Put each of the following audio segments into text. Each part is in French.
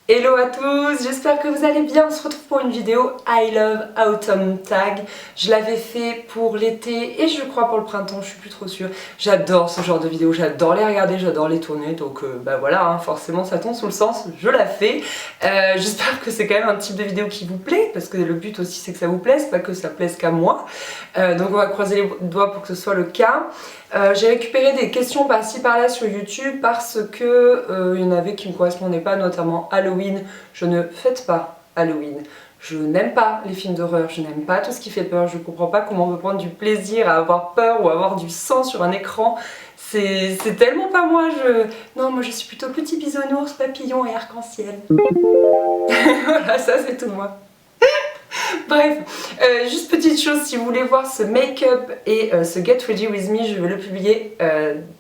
Hello à tous, j'espère que vous allez bien. On se retrouve pour une vidéo I Love Autumn Tag. Je l'avais fait pour l'été et je crois pour le printemps, je suis plus trop sûre. J'adore ce genre de vidéos, j'adore les regarder, j'adore les tourner. Donc bah voilà, hein, forcément ça tombe sous le sens, je la fais. J'espère que c'est quand même un type de vidéo qui vous plaît, parce que le but aussi c'est que ça vous plaise, pas que ça plaise qu'à moi. Donc on va croiser les doigts pour que ce soit le cas. J'ai récupéré des questions par-ci par-là sur YouTube parce que il y en avait qui ne me correspondaient pas, notamment Halloween. Je ne fête pas Halloween. Je n'aime pas les films d'horreur, je n'aime pas tout ce qui fait peur. Je comprends pas comment on peut prendre du plaisir à avoir peur ou à avoir du sang sur un écran. C'est tellement pas moi. Non, moi je suis plutôt petit bisounours, papillon et arc-en-ciel. Voilà, ça c'est tout moi. Bref, juste petite chose, si vous voulez voir ce make-up et ce Get Ready With Me, je vais le publier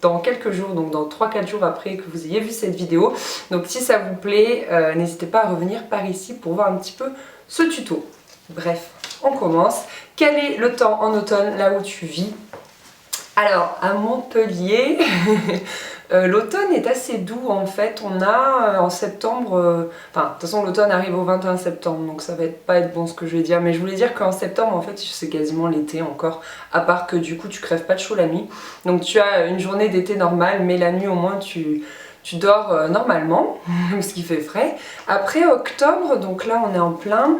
dans quelques jours, donc dans 3-4 jours après que vous ayez vu cette vidéo. Donc si ça vous plaît, n'hésitez pas à revenir par ici pour voir un petit peu ce tuto. Bref, on commence. Quel est le temps en automne là où tu vis? Alors, à Montpellier, l'automne est assez doux en fait. On a en septembre, enfin de toute façon l'automne arrive au 21 septembre, donc ça va pas être bon ce que je vais dire, mais je voulais dire qu'en septembre en fait c'est quasiment l'été encore, à part que du coup tu crèves pas de chaud la nuit. Donc tu as une journée d'été normale, mais la nuit au moins tu dors normalement, ce qui fait frais. Après octobre, donc là on est en plein.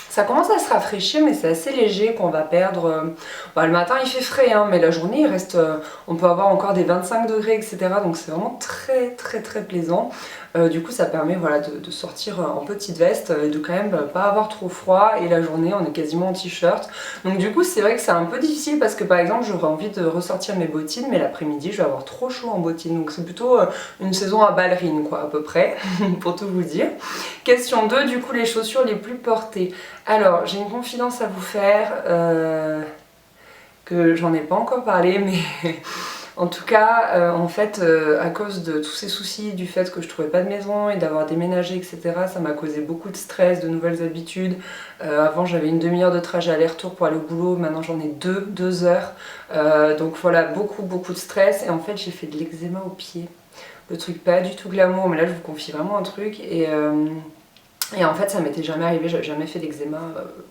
Ça commence à se rafraîchir, mais c'est assez léger qu'on va perdre. Bah, le matin il fait frais, hein, mais la journée il reste, on peut avoir encore des 25 degrés, etc. Donc c'est vraiment très plaisant. Du coup ça permet voilà, de sortir en petite veste et de quand même pas avoir trop froid. Et la journée on est quasiment en t-shirt. Donc du coup c'est vrai que c'est un peu difficile parce que par exemple j'aurais envie de ressortir mes bottines, mais l'après-midi je vais avoir trop chaud en bottines. Donc c'est plutôt une saison à ballerine quoi à peu près, pour tout vous dire. Question 2, du coup les chaussures les plus portées. Alors, j'ai une confidence à vous faire, que j'en ai pas encore parlé, mais en tout cas, en fait, à cause de tous ces soucis du fait que je trouvais pas de maison et d'avoir déménagé, etc., ça m'a causé beaucoup de stress, de nouvelles habitudes. Avant, j'avais une demi-heure de trajet aller-retour pour aller au boulot, maintenant j'en ai 2 heures. Donc voilà, beaucoup de stress, et en fait, j'ai fait de l'eczéma au pied. Le truc pas du tout glamour, mais là, je vous confie vraiment un truc, et en fait ça m'était jamais arrivé, j'avais jamais fait d'eczéma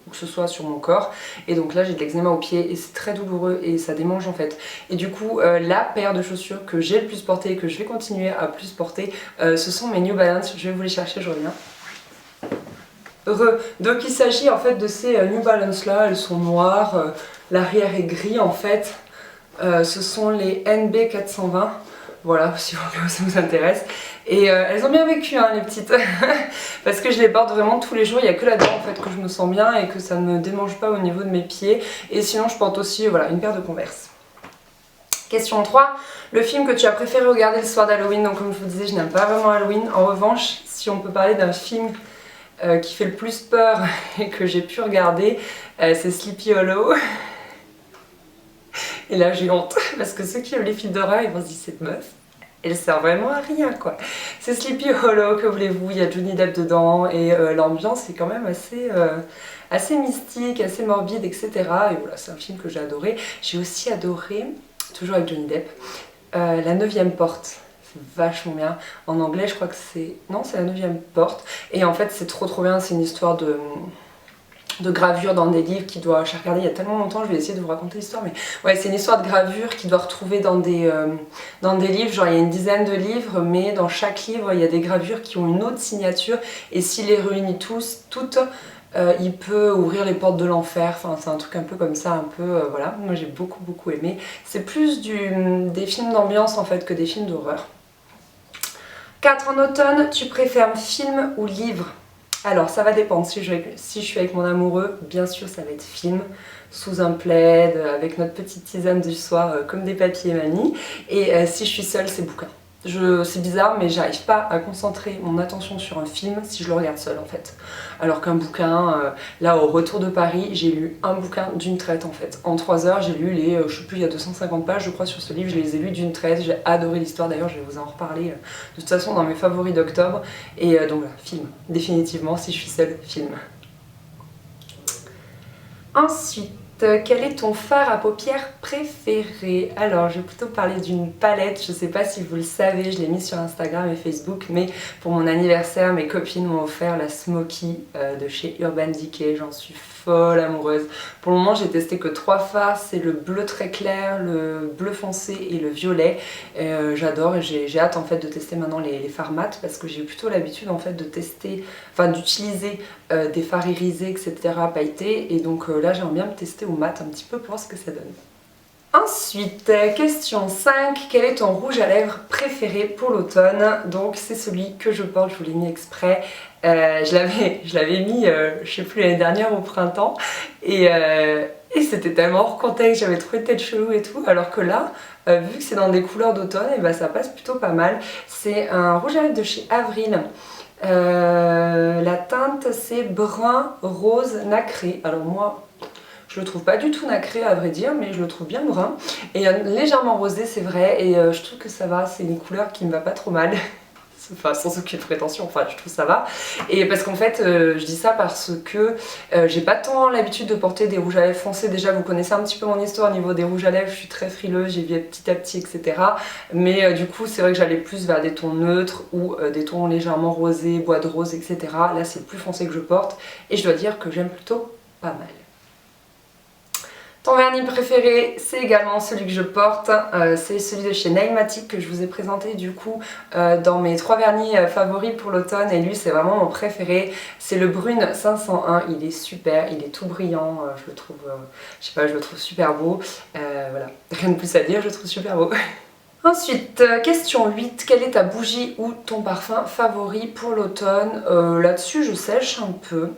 ou que ce soit sur mon corps. Et donc là j'ai de l'eczéma au pied et c'est très douloureux et ça démange en fait. Et du coup la paire de chaussures que j'ai le plus portée et que je vais continuer à plus porter, ce sont mes New Balance. Je vais vous les chercher, je reviens. Donc il s'agit en fait de ces New Balance là, elles sont noires, l'arrière est gris en fait. Ce sont les NB 420. Voilà, si ça vous intéresse. Et elles ont bien vécu hein, les petites, parce que je les porte vraiment tous les jours. Il n'y a que là-dedans en fait que je me sens bien et que ça ne me démange pas au niveau de mes pieds. Et sinon je porte aussi voilà, une paire de Converse. Question 3, le film que tu as préféré regarder le soir d'Halloween. Donc comme je vous disais, je n'aime pas vraiment Halloween. En revanche, si on peut parler d'un film qui fait le plus peur et que j'ai pu regarder, c'est Sleepy Hollow. Et là j'ai honte, parce que ceux qui aiment les films d'horreur, ils vont se dire cette meuf, elle sert vraiment à rien quoi. C'est Sleepy Hollow, que voulez-vous, il y a Johnny Depp dedans et l'ambiance est quand même assez mystique, assez morbide, etc. Et voilà, c'est un film que j'ai adoré. J'ai aussi adoré, toujours avec Johnny Depp, La 9e porte. C'est vachement bien. En anglais je crois que c'est... Non, c'est La 9e porte. Et en fait c'est trop bien, c'est une histoire de gravure dans des livres qui doit... J'ai regardé il y a tellement longtemps, je vais essayer de vous raconter l'histoire, mais ouais, c'est une histoire de gravure qu'il doit retrouver dans des livres. Genre il y a une dizaine de livres, mais dans chaque livre il y a des gravures qui ont une autre signature, et s'il les réunit toutes, il peut ouvrir les portes de l'enfer. Enfin c'est un truc un peu comme ça, un peu voilà. Moi j'ai beaucoup aimé. C'est plus des films d'ambiance en fait que des films d'horreur. 4, en automne, tu préfères film ou livre? Alors ça va dépendre, si je suis avec mon amoureux, bien sûr ça va être film, sous un plaid, avec notre petite tisane du soir, comme des papiers mamie. Et si je suis seule, c'est bouquin. C'est bizarre, mais j'arrive pas à concentrer mon attention sur un film si je le regarde seule en fait. Alors qu'un bouquin, là au retour de Paris, j'ai lu un bouquin d'une traite en fait. En 3 heures, j'ai lu les, je sais plus, il y a 250 pages je crois sur ce livre, je les ai lus d'une traite. J'ai adoré l'histoire, d'ailleurs je vais vous en reparler de toute façon dans mes favoris d'octobre. Et donc voilà, film, définitivement, si je suis seule, film. Ensuite, quel est ton fard à paupières préféré? Alors, je vais plutôt parler d'une palette. Je sais pas si vous le savez, je l'ai mise sur Instagram et Facebook, mais pour mon anniversaire, mes copines m'ont offert la Smoky de chez Urban Decay. J'en suis folle amoureuse. Pour le moment, j'ai testé que 3 fards. C'est le bleu très clair, le bleu foncé et le violet. J'adore et j'ai hâte en fait de tester maintenant les fards mat parce que j'ai plutôt l'habitude en fait de tester, enfin d'utiliser des fards irisés, etc. pailletés. Et donc là, j'aimerais bien me tester au mat un petit peu pour voir ce que ça donne. Ensuite, question 5, quel est ton rouge à lèvres préféré pour l'automne? Donc c'est celui que je porte, je vous l'ai mis exprès. Je l'avais mis, je sais plus, l'année dernière au printemps. Et c'était tellement hors contexte, j'avais trouvé tête chelou et tout. Alors que là, vu que c'est dans des couleurs d'automne, et ben ça passe plutôt pas mal. C'est un rouge à lèvres de chez Avril. La teinte c'est brun rose nacré. Alors moi je le trouve pas du tout nacré à vrai dire, mais je le trouve bien brun et légèrement rosé c'est vrai, et je trouve que ça va, c'est une couleur qui me va pas trop mal. Enfin, sans aucune prétention, enfin je trouve ça va. Et parce qu'en fait, je dis ça parce que j'ai pas tant l'habitude de porter des rouges à lèvres foncés. Déjà, vous connaissez un petit peu mon histoire au niveau des rouges à lèvres, je suis très frileuse, j'y vais petit à petit, etc. Mais du coup, c'est vrai que j'allais plus vers des tons neutres ou des tons légèrement rosés, bois de rose, etc. Là, c'est le plus foncé que je porte et je dois dire que j'aime plutôt pas mal. Ton vernis préféré, c'est également celui que je porte, c'est celui de chez Nailmatic que je vous ai présenté du coup dans mes 3 vernis favoris pour l'automne, et lui c'est vraiment mon préféré, c'est le Brune 501, il est super, il est tout brillant, je le trouve, je sais pas, je le trouve super beau, voilà, rien de plus à dire, je le trouve super beau. Ensuite, question 8, quelle est ta bougie ou ton parfum favori pour l'automne? Là-dessus je sèche un peu.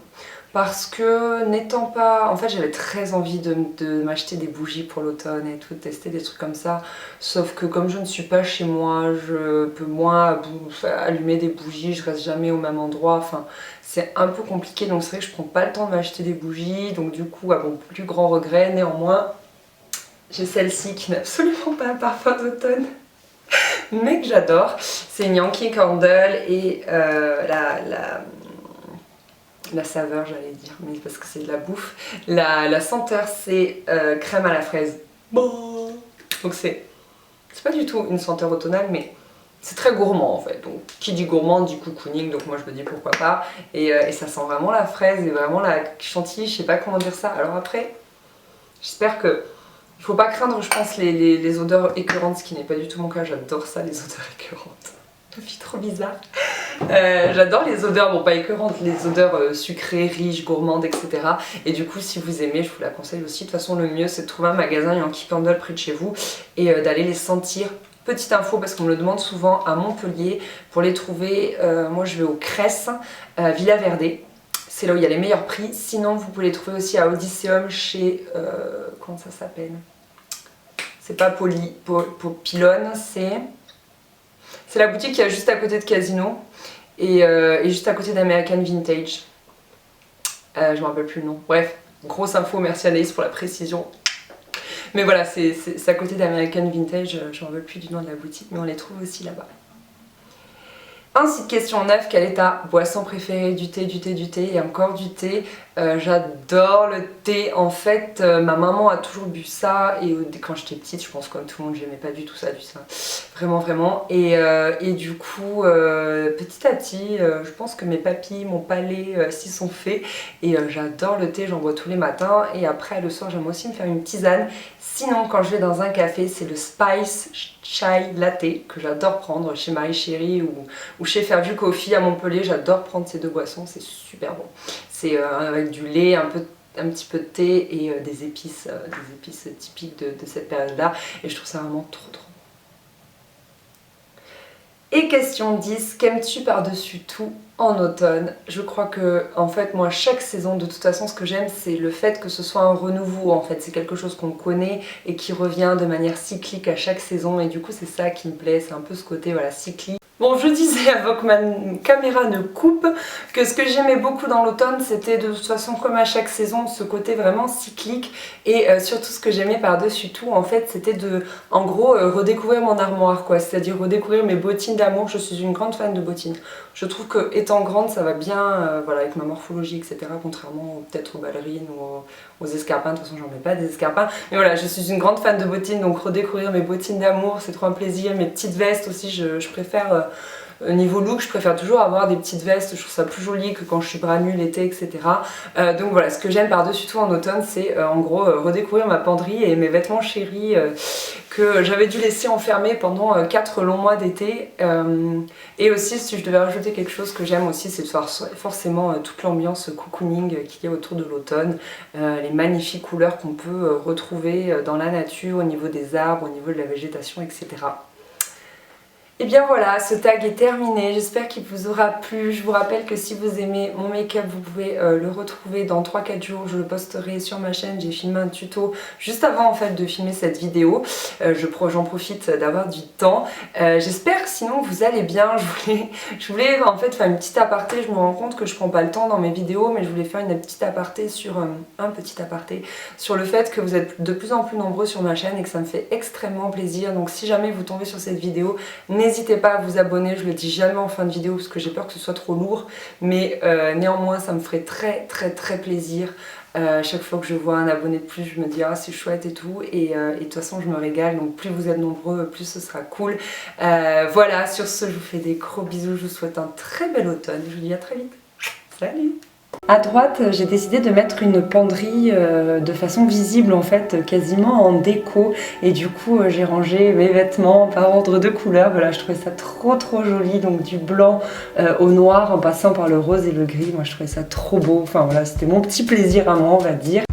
Parce que n'étant pas... En fait j'avais très envie de m'acheter des bougies pour l'automne et tout, de tester des trucs comme ça. Sauf que comme je ne suis pas chez moi, je peux moins allumer des bougies, je reste jamais au même endroit. Enfin c'est un peu compliqué, donc c'est vrai que je prends pas le temps de m'acheter des bougies. Donc du coup, à mon plus grand regret, néanmoins, j'ai celle-ci qui n'est absolument pas un parfum d'automne, mais que j'adore. C'est une Yankee Candle et la saveur j'allais dire, mais parce que c'est de la bouffe. La senteur c'est crème à la fraise. Bon. Donc c'est pas du tout une senteur automnale, mais c'est très gourmand en fait. Donc qui dit gourmand dit cocooning, donc moi je me dis pourquoi pas. Et ça sent vraiment la fraise et vraiment la chantilly, je sais pas comment dire ça. Alors après, j'espère que... Il faut pas craindre je pense les odeurs écœurantes, ce qui n'est pas du tout mon cas, j'adore ça les odeurs écœurantes. Ça fait trop bizarre. J'adore les odeurs, bon pas écœurantes, les odeurs sucrées, riches, gourmandes, etc. Et du coup si vous aimez, je vous la conseille aussi. De toute façon le mieux c'est de trouver un magasin Yankee Candle près de chez vous et d'aller les sentir. Petite info parce qu'on me le demande souvent à Montpellier, pour les trouver, moi je vais au Cress, Villa Verde. C'est là où il y a les meilleurs prix. Sinon vous pouvez les trouver aussi à Odysseum chez... comment ça s'appelle? C'est pas Pylone, c'est la boutique qui est juste à côté de Casino et juste à côté d'American Vintage. Je me rappelle plus le nom. Bref, grosse info, merci Anaïs pour la précision. Mais voilà, c'est à côté d'American Vintage, je me rappelle plus du nom de la boutique, mais on les trouve aussi là-bas. Ensuite, question 9, quelle est ta boisson préférée? Du thé, du thé, du thé et encore du thé. J'adore le thé. En fait, ma maman a toujours bu ça et quand j'étais petite, je pense comme tout le monde, j'aimais pas du tout ça, vraiment, vraiment. Et du coup, petit à petit, je pense que mes papilles, mon palais s'y sont faits et j'adore le thé, j'en bois tous les matins. Et après, le soir, j'aime aussi me faire une tisane. Sinon, quand je vais dans un café, c'est le Spice Chai Latte que j'adore prendre chez Marie Chérie ou chez Fairview Coffee à Montpellier. J'adore prendre ces deux boissons, c'est super bon. C'est avec du lait, un petit peu de thé et des épices typiques de cette période-là. Et je trouve ça vraiment trop trop bon. Et question 10, qu'aimes-tu par-dessus tout en automne? Je crois que, en fait, moi, chaque saison, de toute façon, ce que j'aime, c'est le fait que ce soit un renouveau, en fait. C'est quelque chose qu'on connaît et qui revient de manière cyclique à chaque saison. Et du coup, c'est ça qui me plaît, c'est un peu ce côté, voilà, cyclique. Bon, je disais avant que ma caméra ne coupe que ce que j'aimais beaucoup dans l'automne, c'était de toute façon comme à chaque saison, ce côté vraiment cyclique et surtout ce que j'aimais par-dessus tout en fait, c'était de, en gros, redécouvrir mon armoire quoi, c'est-à-dire redécouvrir mes bottines d'amour. Je suis une grande fan de bottines. Je trouve que étant grande ça va bien voilà, avec ma morphologie etc, contrairement peut-être aux ballerines ou aux escarpins. De toute façon j'en mets pas des escarpins, mais voilà, je suis une grande fan de bottines, donc redécouvrir mes bottines d'amour c'est trop un plaisir. Mes petites vestes aussi je préfère niveau look, je préfère toujours avoir des petites vestes, je trouve ça plus joli que quand je suis bras nus l'été, etc. Donc voilà, ce que j'aime par-dessus tout en automne, c'est en gros redécouvrir ma penderie et mes vêtements chéris que j'avais dû laisser enfermés pendant 4 longs mois d'été. Et aussi, si je devais rajouter quelque chose que j'aime aussi, c'est de voir forcément toute l'ambiance cocooning qu'il y a autour de l'automne, les magnifiques couleurs qu'on peut retrouver dans la nature, au niveau des arbres, au niveau de la végétation, etc. Et bien voilà, ce tag est terminé, j'espère qu'il vous aura plu. Je vous rappelle que si vous aimez mon make-up, vous pouvez le retrouver dans 3-4 jours, je le posterai sur ma chaîne. J'ai filmé un tuto juste avant en fait de filmer cette vidéo, j'en profite d'avoir du temps. J'espère que sinon vous allez bien. Je voulais en fait faire une petite aparté, je me rends compte que je prends pas le temps dans mes vidéos, mais je voulais faire une petite aparté sur sur le fait que vous êtes de plus en plus nombreux sur ma chaîne et que ça me fait extrêmement plaisir. Donc si jamais vous tombez sur cette vidéo, n'hésitez pas à vous abonner, je le dis jamais en fin de vidéo parce que j'ai peur que ce soit trop lourd, mais néanmoins ça me ferait très plaisir. Chaque fois que je vois un abonné de plus, je me dis ah c'est chouette et tout, et de toute façon je me régale, donc plus vous êtes nombreux, plus ce sera cool. Voilà, sur ce je vous fais des gros bisous, je vous souhaite un très bel automne, je vous dis à très vite, salut! À droite, j'ai décidé de mettre une penderie de façon visible en fait, quasiment en déco, et du coup j'ai rangé mes vêtements par ordre de couleur. Voilà, je trouvais ça trop joli, donc du blanc au noir en passant par le rose et le gris. Moi je trouvais ça trop beau, enfin voilà, c'était mon petit plaisir à moi on va dire.